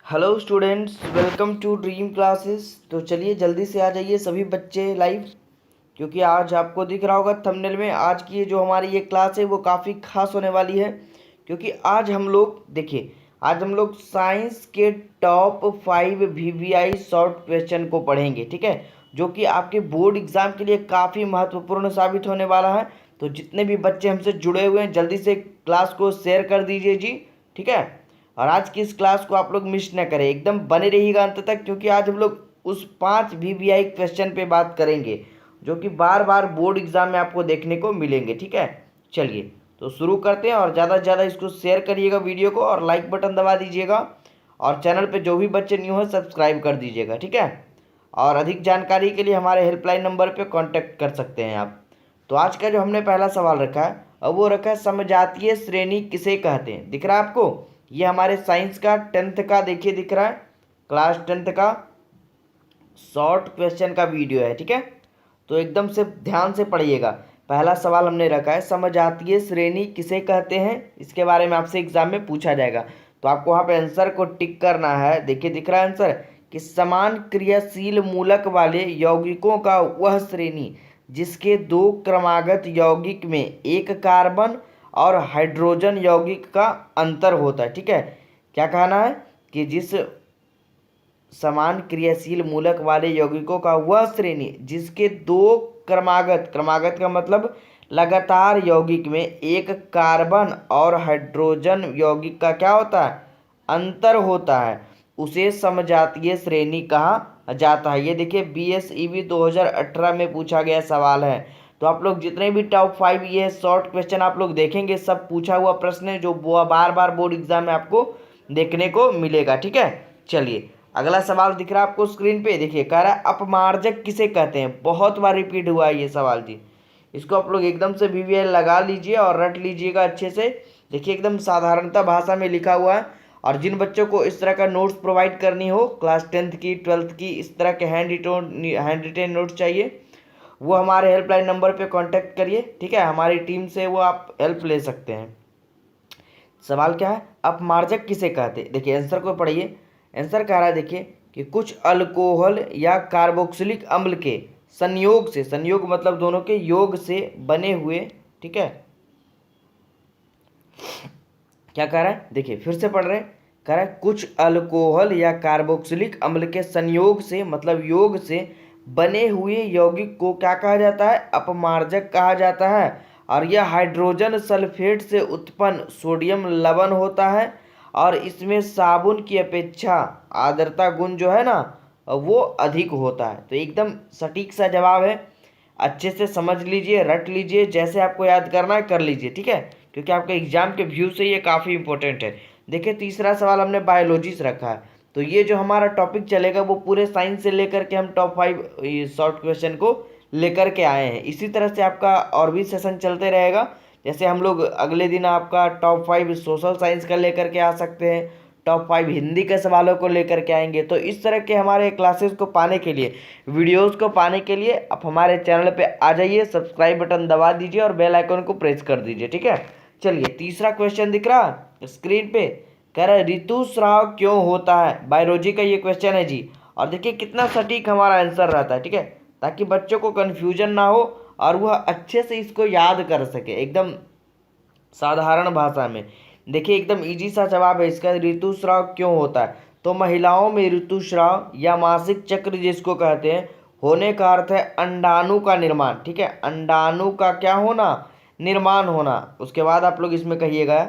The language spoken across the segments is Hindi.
Hello students, welcome to Dream Classes. तो चलिए जल्दी से आ जाइए सभी बच्चे लाइव, क्योंकि आज आपको दिख रहा होगा थंबनेल में आज की जो हमारी ये क्लास है वो काफ़ी खास होने वाली है। क्योंकि आज हम लोग देखिए, आज हम लोग साइंस के टॉप 5 VVI शॉर्ट क्वेश्चन को पढ़ेंगे, ठीक है, जो कि आपके बोर्ड एग्जाम के लिए काफ़ी महत्वपूर्ण साबित होने वाला है। तो जितने भी बच्चे हमसे जुड़े हुए हैं जल्दी से क्लास को शेयर कर दीजिए जी, ठीक है। और आज की इस क्लास को आप लोग मिस न करें, एकदम बने रहिएगा अंत तक, क्योंकि आज हम लोग उस 5 VVI क्वेश्चन पे बात करेंगे जो कि बार बार बोर्ड एग्जाम में आपको देखने को मिलेंगे, ठीक है। चलिए तो शुरू करते हैं, और ज़्यादा से ज़्यादा इसको शेयर करिएगा वीडियो को, और लाइक बटन दबा दीजिएगा, और चैनल पे जो भी बच्चे न्यू हैं सब्सक्राइब कर दीजिएगा, ठीक है। और अधिक जानकारी के लिए हमारे हेल्पलाइन नंबर पे कांटेक्ट कर सकते हैं आप। तो आज का जो हमने पहला सवाल रखा है, अब वो रखा है समजातीय श्रेणी किसे कहते हैं। दिख रहा है आपको, ये हमारे साइंस का 10th का देखिए दिख रहा है, क्लास 10th का शॉर्ट क्वेश्चन का वीडियो है, ठीक है। तो एकदम से ध्यान से पढ़िएगा। पहला सवाल हमने रखा है समजातीय श्रेणी किसे कहते हैं, इसके बारे में आपसे एग्जाम में पूछा जाएगा। तो आपको वहाँ पे आंसर को टिक करना है। देखिए दिख रहा है आंसर कि समान क्रियाशील मूलक वाले यौगिकों का वह श्रेणी जिसके 2 क्रमागत यौगिक में एक कार्बन और हाइड्रोजन यौगिक का अंतर होता है, ठीक है। क्या कहना है कि जिस समान क्रियाशील मूलक वाले यौगिकों का वह श्रेणी जिसके 2 क्रमागत, क्रमागत का मतलब लगातार यौगिक में एक कार्बन और हाइड्रोजन यौगिक का क्या होता है, अंतर होता है, उसे समजातीय श्रेणी कहा जाता है। ये देखिए BSEB 2018 में पूछा गया सवाल है। तो आप लोग जितने भी टॉप 5 ये शॉर्ट क्वेश्चन आप लोग देखेंगे, सब पूछा हुआ प्रश्न है जो बार बार बोर्ड एग्जाम में आपको देखने को मिलेगा, ठीक है। चलिए अगला सवाल दिख रहा है आपको स्क्रीन पे, देखिए कह रहा है अपमार्जक किसे कहते हैं। बहुत बार रिपीट हुआ है ये सवाल जी, इसको आप लोग एकदम से VVI लगा लीजिए और रट लीजिएगा अच्छे से। देखिए एकदम साधारणता भाषा में लिखा हुआ है। और जिन बच्चों को इस तरह का नोट्स प्रोवाइड करनी हो, क्लास 10th की 12th की, इस तरह के हैंड रिटेन नोट्स चाहिए, वो हमारे हेल्पलाइन नंबर पे कांटेक्ट करिए, ठीक है। हमारी टीम से वो आप हेल्प ले सकते हैं। सवाल क्या है, अपमार्जक किसे कहते हैं। देखिए आंसर को पढ़िए। आंसर कह रहा है देखिए कि कुछ अल्कोहल या कार्बोक्सिलिक अम्ल के संयोग से, संयोग मतलब दोनों के योग से बने हुए, ठीक है। क्या कह रहा है, देखिए फिर से पढ़ रहे हैं। कह रहा है कुछ अल्कोहल या कार्बोक्सिलिक अम्ल के संयोग से मतलब योग से बने हुए यौगिक को क्या कहा जाता है, अपमार्जक कहा जाता है। और यह हाइड्रोजन सल्फेट से उत्पन्न सोडियम लवण होता है, और इसमें साबुन की अपेक्षा आर्द्रता गुण जो है ना वो अधिक होता है। तो एकदम सटीक सा जवाब है, अच्छे से समझ लीजिए, रट लीजिए, जैसे आपको याद करना है कर लीजिए, ठीक है, क्योंकि आपके एग्जाम के व्यू से ये काफ़ी इंपॉर्टेंट है। देखिए तीसरा सवाल हमने बायोलॉजी से रखा है। तो ये जो हमारा टॉपिक चलेगा वो पूरे साइंस से लेकर के हम टॉप 5 शॉर्ट क्वेश्चन को लेकर के आए हैं। इसी तरह से आपका और भी सेशन चलते रहेगा। जैसे हम लोग अगले दिन आपका टॉप 5 सोशल साइंस का लेकर के आ सकते हैं, टॉप 5 हिंदी के सवालों को लेकर के आएंगे। तो इस तरह के हमारे क्लासेस को पाने के लिए, वीडियोस को पाने के लिए आप हमारे चैनल पे आ जाइए, सब्सक्राइब बटन दबा दीजिए और बेल आइकन को प्रेस कर दीजिए, ठीक है। चलिए तीसरा क्वेश्चन दिख रहा स्क्रीन पे, कह रहा है ऋतुस्राव क्यों होता है। बायोलॉजी का ये क्वेश्चन है जी। और देखिए कितना सटीक हमारा आंसर रहता है, ठीक है, ताकि बच्चों को कन्फ्यूजन ना हो और वह अच्छे से इसको याद कर सके एकदम साधारण भाषा में। देखिए एकदम इजी सा जवाब है इसका, ऋतुस्राव क्यों होता है। तो महिलाओं में ऋतुस्राव या मासिक चक्र जिसको कहते हैं, होने का अर्थ है अंडाणु का निर्माण, ठीक है, अंडाणु का क्या होना, निर्माण होना। उसके बाद आप लोग इसमें कहिएगा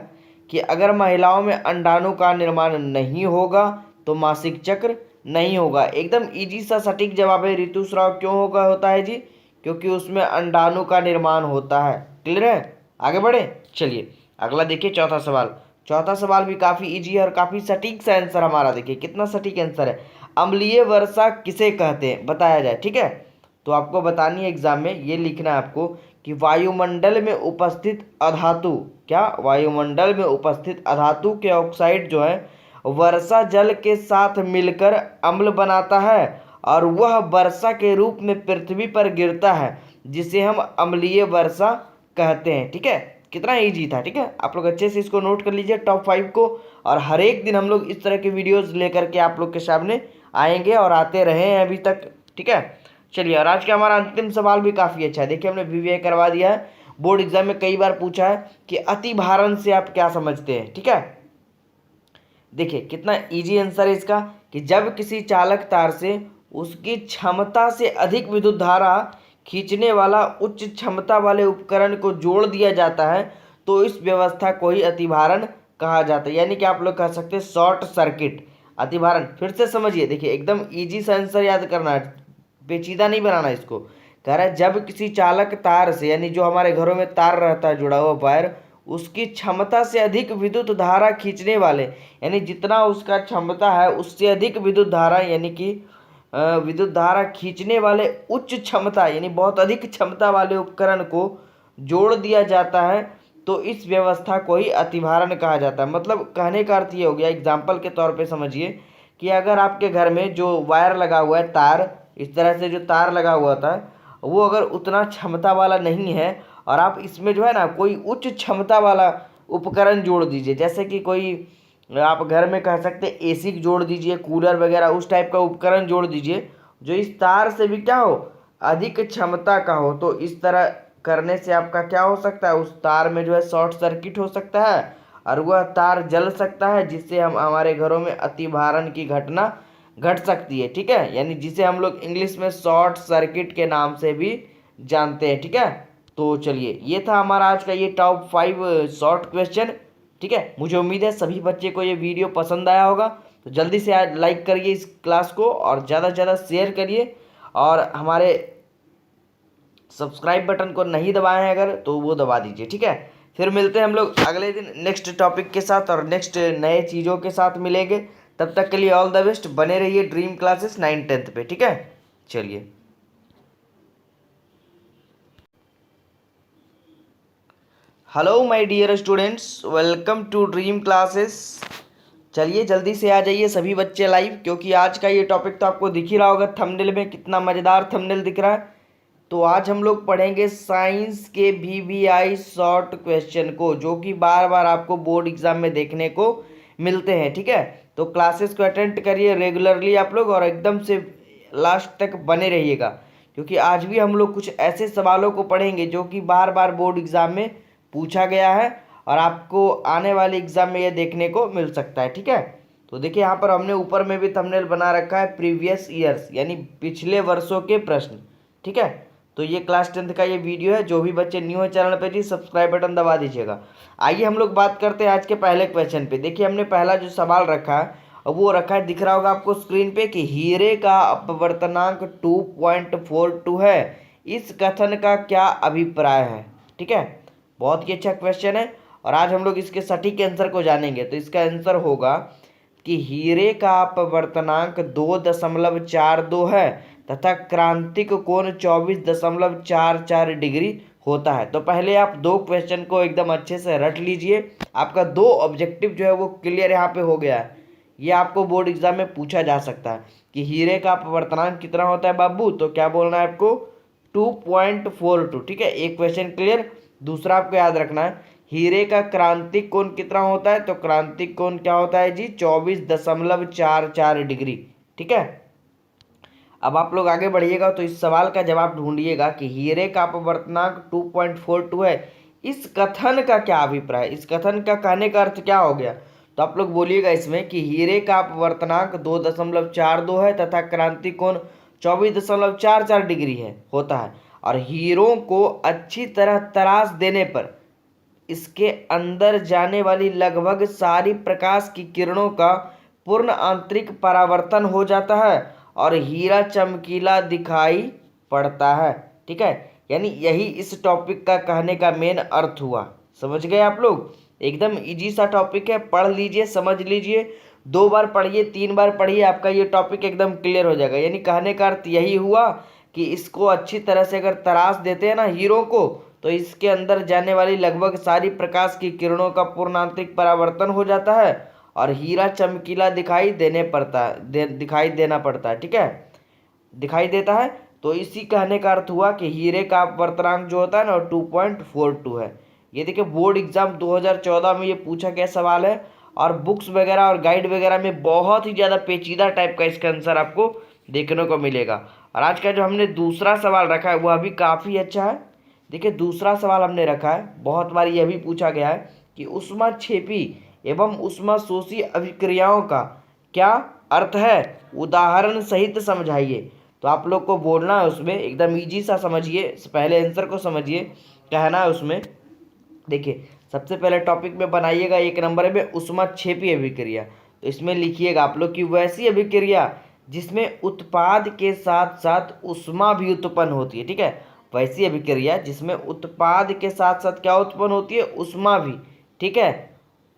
कि अगर महिलाओं में अंडाणु का निर्माण नहीं होगा तो मासिक चक्र नहीं होगा। एकदम इजी सा सटीक जवाब है, ऋतुस्राव क्यों होता है जी, क्योंकि उसमें अंडाणु का निर्माण होता है। क्लियर है, आगे बढ़े। चलिए अगला देखिए चौथा सवाल। चौथा सवाल भी काफ़ी इजी है और काफ़ी सटीक सा आंसर हमारा, देखिए कितना सटीक आंसर है। अम्लीय वर्षा किसे कहते हैं बताया जाए, ठीक है। तो आपको बतानी है एग्जाम में, ये लिखना है आपको कि वायुमंडल में उपस्थित अधातु, क्या वायुमंडल में उपस्थित अधातु के ऑक्साइड जो है वर्षा जल के साथ मिलकर अम्ल बनाता है, और वह वर्षा के रूप में पृथ्वी पर गिरता है, जिसे हम अम्लीय वर्षा कहते हैं, ठीक है। कितना इजी था, ठीक है। आप लोग अच्छे से इसको नोट कर लीजिए टॉप 5 को, और हर एक दिन हम लोग इस तरह के वीडियोस लेकर के आप लोग के सामने आएंगे और आते रहे हैं अभी तक। ठीक है, चलिए। और आज का हमारा अंतिम सवाल भी काफ़ी अच्छा है। देखिए, हमने वीवीआई करवा दिया है, बोर्ड एग्जाम में कई बार पूछा है कि अति भारण से आप क्या समझते हैं। ठीक है, देखिए कितना इजी आंसर है इसका कि जब किसी चालक तार से उसकी क्षमता से अधिक विद्युत धारा खींचने वाला उच्च क्षमता वाले उपकरण को जोड़ दिया जाता है तो इस व्यवस्था को ही अतिभारण कहा जाता है। यानी कि आप लोग कह सकते हैं शॉर्ट सर्किट। अतिभारण फिर से समझिए, देखिए एकदम इजी सा आंसर याद करना है, पेचीदा नहीं बनाना इसको। कह रहा है जब किसी चालक तार से, यानी जो हमारे घरों में तार रहता है जुड़ा हुआ वायर, उसकी क्षमता से अधिक विद्युत धारा खींचने वाले, यानी जितना उसका क्षमता है उससे अधिक विद्युत धारा, यानी कि विद्युत धारा खींचने वाले उच्च क्षमता यानी बहुत अधिक क्षमता वाले उपकरण को जोड़ दिया जाता है तो इस व्यवस्था को ही अतिभारण कहा जाता है। मतलब कहने का अर्थ ये हो गया, एग्जाम्पल के तौर पे समझिए कि अगर आपके घर में जो वायर लगा हुआ है, तार, इस तरह से जो तार लगा हुआ था, वो अगर उतना क्षमता वाला नहीं है और आप इसमें जो है ना कोई उच्च क्षमता वाला उपकरण जोड़ दीजिए, जैसे कि कोई आप घर में कह सकते हैं एसी जोड़ दीजिए, कूलर वगैरह उस टाइप का उपकरण जोड़ दीजिए जो इस तार से भी क्या हो, अधिक क्षमता का हो, तो इस तरह करने से आपका क्या हो सकता है, उस तार में जो है शॉर्ट सर्किट हो सकता है और वह तार जल सकता है, जिससे हम हमारे घरों में अतिभारण की घटना घट सकती है। ठीक है, यानी जिसे हम लोग इंग्लिश में शॉर्ट सर्किट के नाम से भी जानते हैं। ठीक है, तो चलिए ये था हमारा आज का ये टॉप 5 शॉर्ट क्वेश्चन। ठीक है, मुझे उम्मीद है सभी बच्चे को ये वीडियो पसंद आया होगा। तो जल्दी से आज लाइक करिए इस क्लास को और ज़्यादा से ज़्यादा शेयर करिए और हमारे सब्सक्राइब बटन को नहीं दबाए हैं अगर, तो वो दबा दीजिए। ठीक है, फिर मिलते हैं हम लोग अगले दिन नेक्स्ट टॉपिक के साथ और नेक्स्ट नए चीज़ों के साथ मिलेंगे। तब तक के लिए ऑल द बेस्ट, बने रहिए ड्रीम क्लासेस 9th-10th पे। ठीक है, चलिए। Hello my dear students, welcome to Dream Classes. चलिए जल्दी से आ जाइए सभी बच्चे लाइव, क्योंकि आज का ये टॉपिक तो आपको दिख ही रहा होगा थंबनेल में, कितना मज़ेदार थंबनेल दिख रहा है। तो आज हम लोग पढ़ेंगे साइंस के वीवीआई शॉर्ट क्वेश्चन को, जो कि बार बार आपको बोर्ड एग्जाम में देखने को मिलते हैं। ठीक है, तो क्लासेस को अटेंड करिए रेगुलरली आप लोग और एकदम से लास्ट तक बने रहिएगा, क्योंकि आज भी हम लोग कुछ ऐसे सवालों को पढ़ेंगे जो कि बार बार बोर्ड एग्जाम में पूछा गया है और आपको आने वाले एग्जाम में ये देखने को मिल सकता है। ठीक है, तो देखिए यहाँ पर हमने ऊपर में भी थंबनेल बना रखा है प्रीवियस ईयर्स, यानी पिछले वर्षों के प्रश्न। ठीक है, तो ये क्लास 10th का ये वीडियो है। जो भी बच्चे न्यू है चैनल पे जी सब्सक्राइब बटन दबा दीजिएगा। आइए हम लोग बात करते हैं आज के पहले क्वेश्चन पे। देखिए हमने पहला जो सवाल रखा है वो रखा है, दिख रहा होगा आपको स्क्रीन पे, कि हीरे का अपवर्तनांक 2.42 है, इस कथन का क्या अभिप्राय है। ठीक है, बहुत ही अच्छा क्वेश्चन है और आज हम लोग इसके सटीक आंसर को जानेंगे। तो इसका आंसर होगा कि हीरे का अपवर्तनांक 2.42 है तथा क्रांतिक कोण 24.44 डिग्री होता है। तो पहले आप दो क्वेश्चन को एकदम अच्छे से रट लीजिए, आपका दो ऑब्जेक्टिव जो है वो क्लियर यहाँ पे हो गया है। ये आपको बोर्ड एग्जाम में पूछा जा सकता है कि हीरे का अपवर्तनांक कितना होता है बाबू, तो क्या बोलना है आपको, 2.42। ठीक है, एक क्वेश्चन क्लियर। दूसरा आपको याद रखना है हीरे का क्रांतिक कोण कितना होता है, तो क्रांतिक कोण क्या होता है जी, 24.44 डिग्री। ठीक है, अब आप लोग आगे बढ़िएगा तो इस सवाल का जवाब ढूंढिएगा कि हीरे का अपवर्तनांक 2.42 है, इस कथन का क्या अभिप्राय, इस कथन का कहने का अर्थ क्या हो गया। तो आप लोग बोलिएगा इसमें कि हीरे का अपवर्तनांक 2.42 है तथा क्रांतिक कोण 24.44 डिग्री है होता है, और हीरों को अच्छी तरह तराश देने पर इसके अंदर जाने वाली लगभग सारी प्रकाश की किरणों का पूर्ण आंतरिक परावर्तन हो जाता है और हीरा चमकीला दिखाई पड़ता है। ठीक है, यानी यही इस टॉपिक का कहने का मेन अर्थ हुआ। समझ गए आप लोग, एकदम इजी सा टॉपिक है, पढ़ लीजिए, समझ लीजिए, 2 बार पढ़िए, 3 बार पढ़िए, आपका ये टॉपिक एकदम क्लियर हो जाएगा। यानी कहने का अर्थ यही हुआ कि इसको अच्छी तरह से अगर तराश देते हैं ना हीरो को, तो इसके अंदर जाने वाली लगभग सारी प्रकाश की किरणों का पूर्ण आंतरिक परावर्तन हो जाता है और हीरा चमकीला दिखाई देना पड़ता है। ठीक है, दिखाई देता है। तो इसी कहने का अर्थ हुआ कि हीरे का अपवर्तनांक जो होता है ना 2.42 है। ये देखिए बोर्ड एग्जाम 2014 में ये पूछा गया सवाल है और बुक्स वगैरह और गाइड वगैरह में बहुत ही ज़्यादा पेचीदा टाइप का इसका आंसर आपको देखने को मिलेगा। और आज का जो हमने दूसरा सवाल रखा है वह भी काफ़ी अच्छा है। देखिए दूसरा सवाल हमने रखा है, बहुत बार यह भी पूछा गया है कि ऊष्माक्षेपी एवं ऊष्माशोषी अभिक्रियाओं का क्या अर्थ है, उदाहरण सहित समझाइए। तो आप लोग को बोलना है उसमें, एकदम ईजी सा समझिए, पहले आंसर को समझिए, कहना है उसमें। देखिए सबसे पहले टॉपिक में बनाइएगा 1 नंबर में ऊष्माक्षेपी अभिक्रिया। तो इसमें लिखिएगा आप लोग कि वैसी अभिक्रिया जिसमें उत्पाद के साथ साथ ऊष्मा भी उत्पन्न होती है। ठीक है, वैसी अभिक्रिया जिसमें उत्पाद के साथ साथ क्या उत्पन्न होती है, ऊष्मा भी। ठीक है,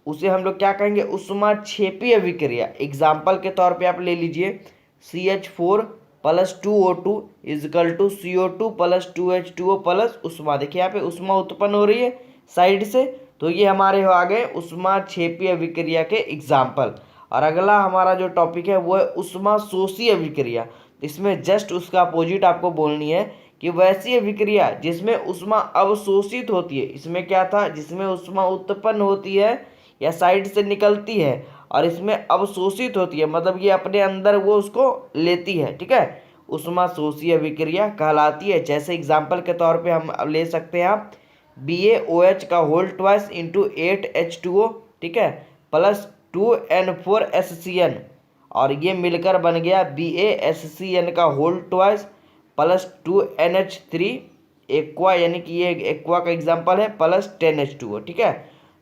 उसे हम लोग क्या कहेंगे, ऊष्माक्षेपी अभिक्रिया। एग्जाम्पल के तौर पे आप ले लीजिए CH4 + 2O2 = CO2 + 2H2O plus ऊष्मा। देखिए यहाँ पे ऊष्मा उत्पन्न हो रही है साइड से, तो ये हमारे आ गए ऊष्माक्षेपी अभिक्रिया के एग्जाम्पल। और अगला हमारा जो टॉपिक है वो है ऊष्माशोषी अभिक्रिया। इसमें जस्ट उसका अपोजिट आपको बोलनी है कि वैसी अभिक्रिया जिसमें ऊष्मा अवशोषित होती है। इसमें क्या था, जिसमें ऊष्मा उत्पन्न होती है या साइड से निकलती है और इसमें अवशोषित होती है, मतलब ये अपने अंदर वो उसको लेती है। ठीक है, ऊष्माशोषी अभिक्रिया कहलाती है। जैसे एग्जाम्पल के तौर पे हम ले सकते हैं आप BaOH का होल ट्वाइस इंटू 8H2O, ठीक है, प्लस 2N4HCN, और ये मिलकर बन गया BaSCN का whole twice plus 2NH3 aqua, यानी कि ये एक्वा का एग्जाम्पल है, प्लस 10H2O। ठीक है,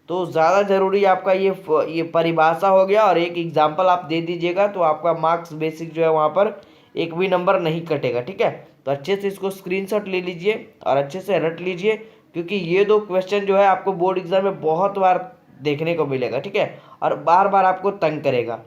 तो ज़्यादा ज़रूरी आपका ये परिभाषा हो गया और एक एग्जाम्पल आप दे दीजिएगा, तो आपका मार्क्स बेसिक जो है वहाँ पर एक भी नंबर नहीं कटेगा। ठीक है, तो अच्छे से इसको स्क्रीनशॉट ले लीजिए और अच्छे से रट लीजिए, क्योंकि ये 2 क्वेश्चन जो है आपको बोर्ड एग्जाम में बहुत बार देखने को मिलेगा। ठीक है, और बार बार आपको तंग करेगा।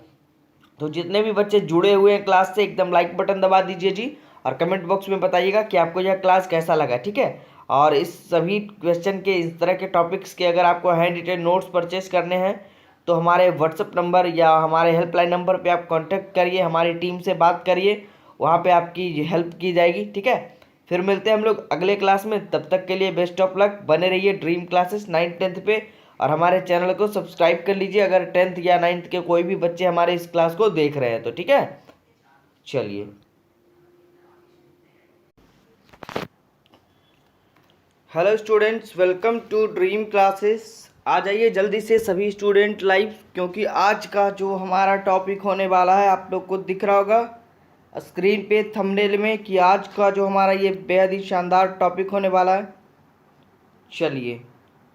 तो जितने भी बच्चे जुड़े हुए हैं क्लास से, एकदम लाइक बटन दबा दीजिए जी, और कमेंट बॉक्स में बताइएगा कि आपको यह क्लास कैसा लगा। ठीक है, और इस सभी क्वेश्चन के, इस तरह के टॉपिक्स के अगर आपको हैंड रिटेन नोट्स परचेस करने हैं तो हमारे व्हाट्सएप नंबर या हमारे हेल्पलाइन नंबर पे आप कांटेक्ट करिए, हमारी टीम से बात करिए, वहाँ पे आपकी हेल्प की जाएगी। ठीक है, फिर मिलते हैं हम लोग अगले क्लास में, तब तक के लिए बेस्ट ऑफ लक। बने रहिए ड्रीम क्लासेस 9th 10th पे, और हमारे चैनल को सब्सक्राइब कर लीजिए अगर 10th या 9th के कोई भी बच्चे हमारे इस क्लास को देख रहे हैं तो। ठीक है, चलिए। Hello students, welcome to Dream Classes. आ जाइए जल्दी से सभी स्टूडेंट लाइव, क्योंकि आज का जो हमारा टॉपिक होने वाला है आप लोग को दिख रहा होगा स्क्रीन पे थंबनेल में कि आज का जो हमारा ये बेहद ही शानदार टॉपिक होने वाला है। चलिए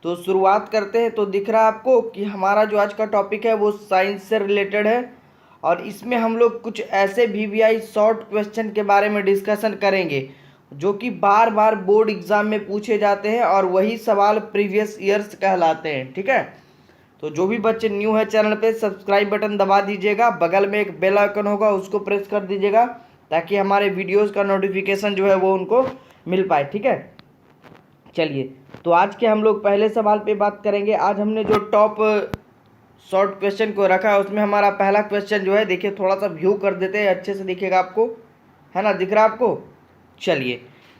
तो शुरुआत करते हैं। तो दिख रहा है आपको कि हमारा जो आज का टॉपिक है वो साइंस से रिलेटेड है, और इसमें हम लोग कुछ ऐसे VVI शॉर्ट क्वेश्चन के बारे में डिस्कशन करेंगे जो कि बार बार बोर्ड एग्जाम में पूछे जाते हैं, और वही सवाल प्रीवियस ईयर्स कहलाते हैं। ठीक है, तो जो भी बच्चे न्यू है चैनल पे, सब्सक्राइब बटन दबा दीजिएगा, बगल में एक बेल आइकन होगा उसको प्रेस कर दीजिएगा, ताकि हमारे वीडियोस का नोटिफिकेशन जो है वो उनको मिल पाए। ठीक है, चलिए तो आज के हम लोग पहले सवाल पे बात करेंगे। आज हमने जो टॉप शॉर्ट क्वेश्चन को रखा है उसमें हमारा पहला क्वेश्चन जो है, देखिए थोड़ा सा व्यू कर देते हैं, अच्छे से दिखेगा आपको, है ना, दिख रहा है आपको। चलिए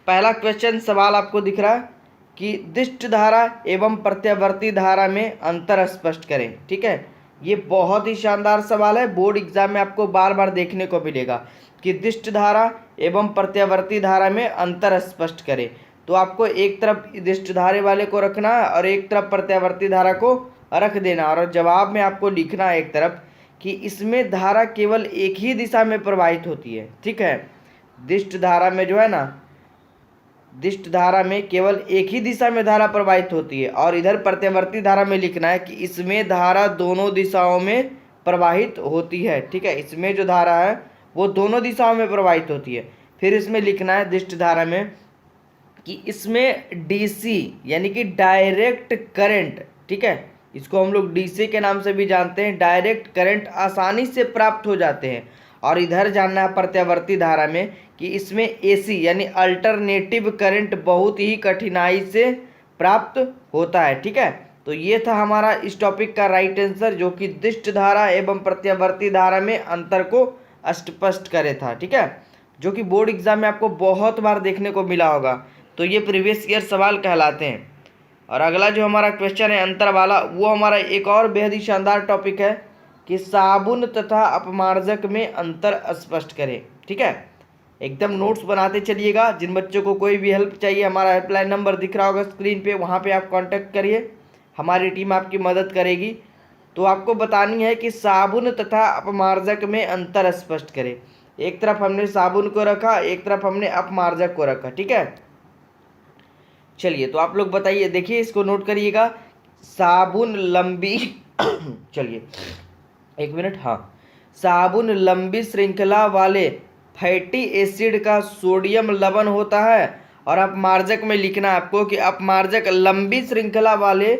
पहला क्वेश्चन सवाल आपको दिख रहा है कि दिष्ट धारा एवं प्रत्यावर्ती धारा में अंतर स्पष्ट करें। ठीक है, ये बहुत ही शानदार सवाल है, बोर्ड एग्जाम में आपको बार बार देखने को मिलेगा कि दिष्ट धारा एवं प्रत्यावर्ती धारा में अंतर स्पष्ट करें। तो आपको एक तरफ दिष्ट धारे वाले को रखना है और एक तरफ प्रत्यावर्ती धारा को रख देना, और जवाब में आपको लिखना है एक तरफ कि इसमें धारा केवल एक ही दिशा में प्रवाहित होती है। ठीक है, दिष्ट धारा में जो है ना, दिष्ट धारा में केवल एक ही दिशा में धारा प्रवाहित होती है, और इधर प्रत्यावर्ती धारा में लिखना है कि इसमें धारा दोनों दिशाओं में प्रवाहित होती है। ठीक है, इसमें जो धारा है वो दोनों दिशाओं में प्रवाहित होती है। फिर इसमें लिखना है दिष्ट धारा में कि इसमें DC यानी कि डायरेक्ट करंट, ठीक है, इसको हम लोग DC के नाम से भी जानते हैं, डायरेक्ट करंट आसानी से प्राप्त हो जाते हैं। और इधर जानना है प्रत्यावर्ती धारा में कि इसमें AC यानी अल्टरनेटिव करंट बहुत ही कठिनाई से प्राप्त होता है। ठीक है, तो ये था हमारा इस टॉपिक का राइट आंसर, जो कि दिष्ट धारा एवं प्रत्यावर्ती धारा में अंतर को स्पष्ट करे था। ठीक है, जो कि बोर्ड एग्जाम में आपको बहुत बार देखने को मिला होगा। तो ये प्रीवियस ईयर सवाल कहलाते हैं। और अगला जो हमारा क्वेश्चन है अंतर वाला, वो हमारा एक और बेहद ही शानदार टॉपिक है कि साबुन तथा अपमार्जक में अंतर स्पष्ट करें। ठीक है, एकदम नोट्स बनाते चलिएगा। जिन बच्चों को कोई भी हेल्प चाहिए, हमारा हेल्पलाइन नंबर दिख रहा होगा स्क्रीन पे, वहाँ पे आप कांटेक्ट करिए, हमारी टीम आपकी मदद करेगी। तो आपको बतानी है कि साबुन तथा अपमार्जक में अंतर स्पष्ट करें। एक तरफ हमने साबुन को रखा, एक तरफ हमने अपमार्जक को रखा। ठीक है, चलिए तो आप लोग बताइए, देखिए इसको नोट करिएगा। साबुन लंबी चलिए एक मिनट, हाँ, साबुन लंबी श्रृंखला वाले फैटी एसिड का सोडियम लवण होता है। और अपमार्जक में लिखना है आपको कि अपमार्जक लंबी श्रृंखला वाले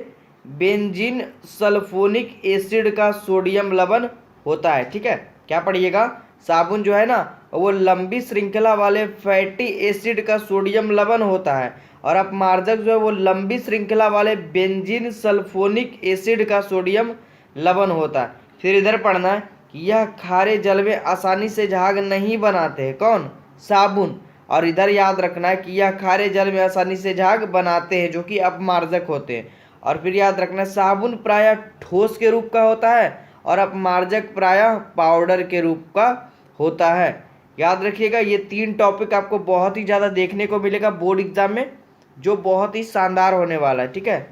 बेंजीन सल्फोनिक एसिड का सोडियम लवण होता है। ठीक है, क्या पढ़िएगा, साबुन जो है ना वो लंबी श्रृंखला वाले फैटी एसिड का सोडियम लवण होता है, और अपमार्जक जो है वो लंबी श्रृंखला वाले बेंजीन सल्फोनिक एसिड का सोडियम लवण होता है। फिर इधर पढ़ना है कि यह खारे जल में आसानी से झाग नहीं बनाते हैं। कौन? साबुन। और इधर याद रखना है कि यह खारे जल में आसानी से झाग बनाते हैं, जो कि अपमार्जक होते हैं। और फिर याद रखना, साबुन प्रायः ठोस के रूप का होता है और अपमार्जक प्रायः पाउडर के रूप का होता है। याद रखिएगा, ये 3 टॉपिक आपको बहुत ही ज़्यादा देखने को मिलेगा बोर्ड एग्जाम में, जो बहुत ही शानदार होने वाला है। ठीक है,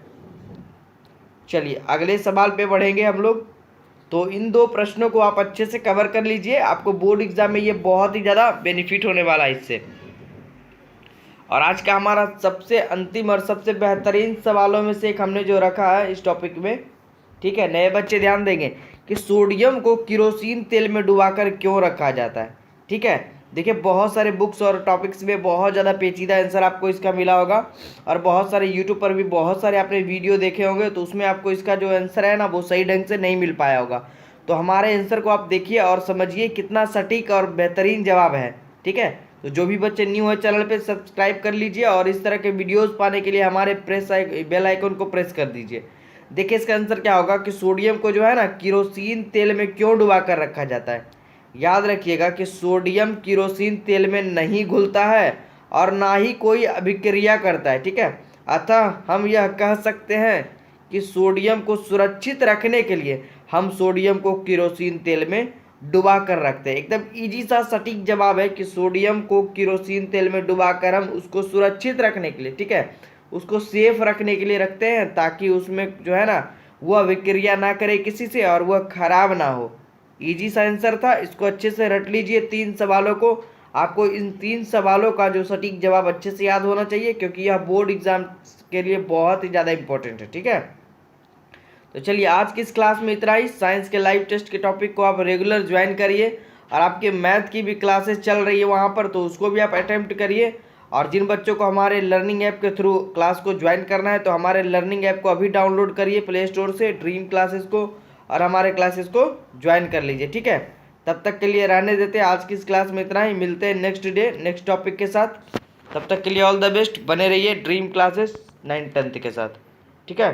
चलिए अगले सवाल पे बढ़ेंगे हम लोग। तो इन 2 प्रश्नों को आप अच्छे से कवर कर लीजिए, आपको बोर्ड एग्जाम में ये बहुत ही ज़्यादा बेनिफिट होने वाला है इससे। और आज का हमारा सबसे अंतिम और सबसे बेहतरीन सवालों में से एक हमने जो रखा है इस टॉपिक में। ठीक है, नए बच्चे ध्यान देंगे कि सोडियम को केरोसिन तेल में डुबाकर क्यों रखा जाता है। ठीक है, देखिए बहुत सारे बुक्स और टॉपिक्स में बहुत ज़्यादा पेचीदा आंसर आपको इसका मिला होगा, और बहुत सारे यूट्यूब पर भी बहुत सारे आपने वीडियो देखे होंगे, तो उसमें आपको इसका जो आंसर है ना वो सही ढंग से नहीं मिल पाया होगा। तो हमारे आंसर को आप देखिए और समझिए कितना सटीक और बेहतरीन जवाब है। ठीक है, तो जो भी बच्चे न्यू है चैनल पे सब्सक्राइब कर लीजिए, और इस तरह के वीडियोज़ पाने के लिए हमारे बेल आइकन को प्रेस कर दीजिए। देखिए इसका आंसर क्या होगा कि सोडियम को जो है ना केरोसिन तेल में क्यों डुबा कर रखा जाता है। याद रखिएगा कि सोडियम केरोसिन तेल में नहीं घुलता है और ना ही कोई अभिक्रिया करता है। ठीक है, अतः हम यह कह सकते हैं कि सोडियम को सुरक्षित रखने के लिए हम सोडियम को केरोसिन तेल में डुबा कर रखते हैं। एकदम इजी सा सटीक जवाब है कि सोडियम को केरोसिन तेल में डुबा कर हम उसको सुरक्षित रखने के लिए, ठीक है, उसको सेफ रखने के लिए रखते हैं, ताकि उसमें जो है ना वह विक्रिया ना करे किसी से और वह खराब ना हो। इजी सा आंसर था, इसको अच्छे से रट लीजिए 3 सवालों को। आपको इन 3 सवालों का जो सटीक जवाब अच्छे से याद होना चाहिए, क्योंकि यह बोर्ड एग्जाम के लिए बहुत ही ज़्यादा इंपॉर्टेंट है। ठीक है, तो चलिए आज की इस क्लास में इतना ही। साइंस के लाइव टेस्ट के टॉपिक को आप रेगुलर ज्वाइन करिए, और आपके मैथ की भी क्लासेस चल रही है वहाँ पर, तो उसको भी आप अटेम्प्ट करिए। और जिन बच्चों को हमारे लर्निंग ऐप के थ्रू क्लास को ज्वाइन करना है, तो हमारे लर्निंग ऐप को अभी डाउनलोड करिए प्ले स्टोर से, ड्रीम क्लासेस को, और हमारे क्लासेस को ज्वाइन कर लीजिए। ठीक है, तब तक के लिए रहने देते हैं आज की इस क्लास में इतना ही। मिलते हैं नेक्स्ट डे नेक्स्ट टॉपिक के साथ। तब तक के लिए ऑल द बेस्ट, बने रहिए ड्रीम क्लासेस 9th 10th के साथ। ठीक है।